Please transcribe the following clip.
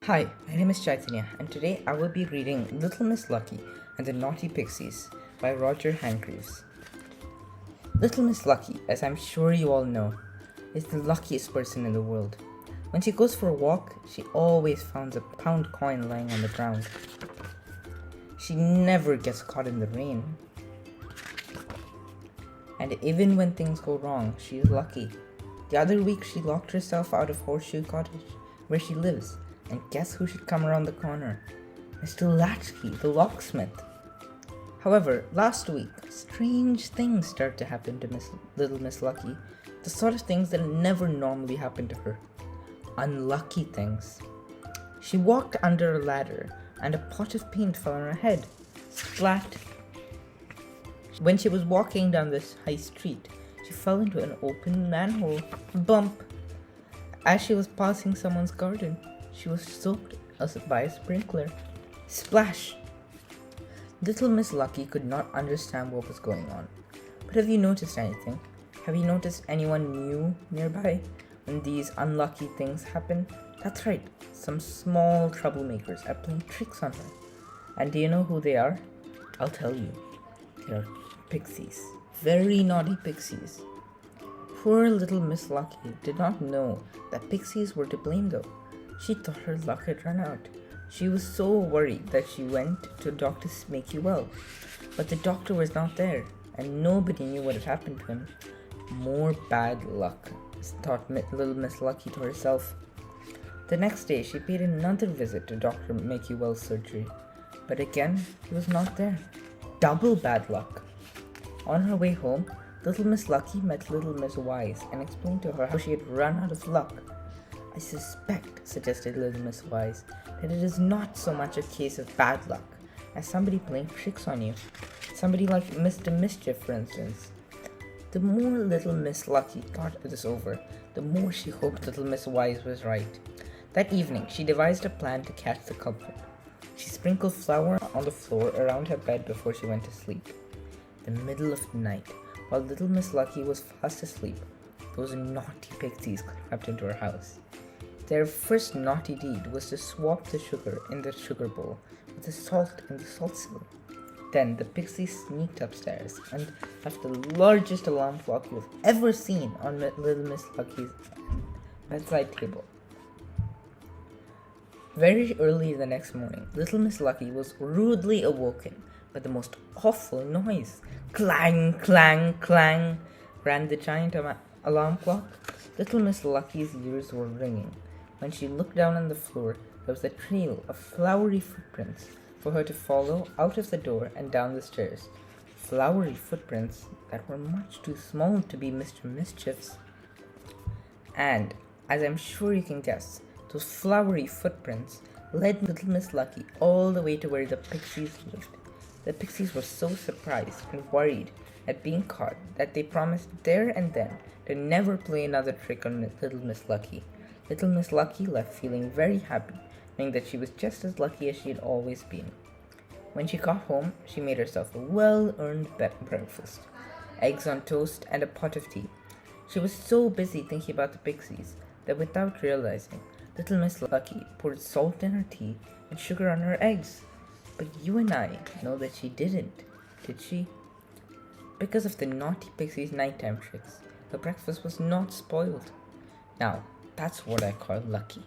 Hi, my name is Chaitanya, and today I will be reading Little Miss Lucky and the Naughty Pixies by Roger Hargreaves. Little Miss Lucky, as I'm sure you all know, is the luckiest person in the world. When she goes for a walk, she always finds a pound coin lying on the ground. She never gets caught in the rain. And even when things go wrong, she is lucky. The other week, she locked herself out of Horseshoe Cottage, where she lives. And guess who should come around the corner? Mr. Latchkey, the locksmith. However, last week, strange things started to happen to Little Miss Lucky. The sort of things that never normally happen to her. Unlucky things. She walked under a ladder, and a pot of paint fell on her head. Splat! When she was walking down this high street, she fell into an open manhole. Bump! As she was passing someone's garden, she was soaked by a sprinkler. Splash! Little Miss Lucky could not understand what was going on. But have you noticed anything? Have you noticed anyone new nearby when these unlucky things happen? That's right, some small troublemakers are playing tricks on her. And do you know who they are? I'll tell you. They are pixies. Very naughty pixies. Poor Little Miss Lucky did not know that pixies were to blame though. She thought her luck had run out. She was so worried that she went to Dr. Make You Well. But the doctor was not there, and nobody knew what had happened to him. More bad luck, thought Little Miss Lucky to herself. The next day, she paid another visit to Dr. Make You Well's surgery. But again, he was not there. Double bad luck. On her way home, Little Miss Lucky met Little Miss Wise and explained to her how she had run out of luck. I suspect, suggested Little Miss Wise, that it is not so much a case of bad luck as somebody playing tricks on you. Somebody like Mr. Mischief, for instance. The more Little Miss Lucky thought this over, the more she hoped Little Miss Wise was right. That evening, she devised a plan to catch the culprit. She sprinkled flour on the floor around her bed before she went to sleep. In the middle of the night, while Little Miss Lucky was fast asleep, those naughty pixies crept into her house. Their first naughty deed was to swap the sugar in the sugar bowl with the salt in the salt cellar. Then the pixies sneaked upstairs and left the largest alarm clock you've ever seen on Little Miss Lucky's bedside table. Very early the next morning, Little Miss Lucky was rudely awoken by the most awful noise. Clang, clang, clang, ran the giant alarm clock. Little Miss Lucky's ears were ringing. When she looked down on the floor, there was a trail of flowery footprints for her to follow out of the door and down the stairs. Flowery footprints that were much too small to be Mr. Mischief's. And, as I'm sure you can guess, those flowery footprints led Little Miss Lucky all the way to where the pixies lived. The pixies were so surprised and worried at being caught that they promised there and then to never play another trick on Little Miss Lucky. Little Miss Lucky left feeling very happy, knowing that she was just as lucky as she had always been. When she got home, she made herself a well-earned breakfast, eggs on toast and a pot of tea. She was so busy thinking about the pixies that without realizing, Little Miss Lucky poured salt in her tea and sugar on her eggs. But you and I know that she didn't, did she? Because of the naughty pixie's nighttime tricks, her breakfast was not spoiled. Now, that's what I call lucky.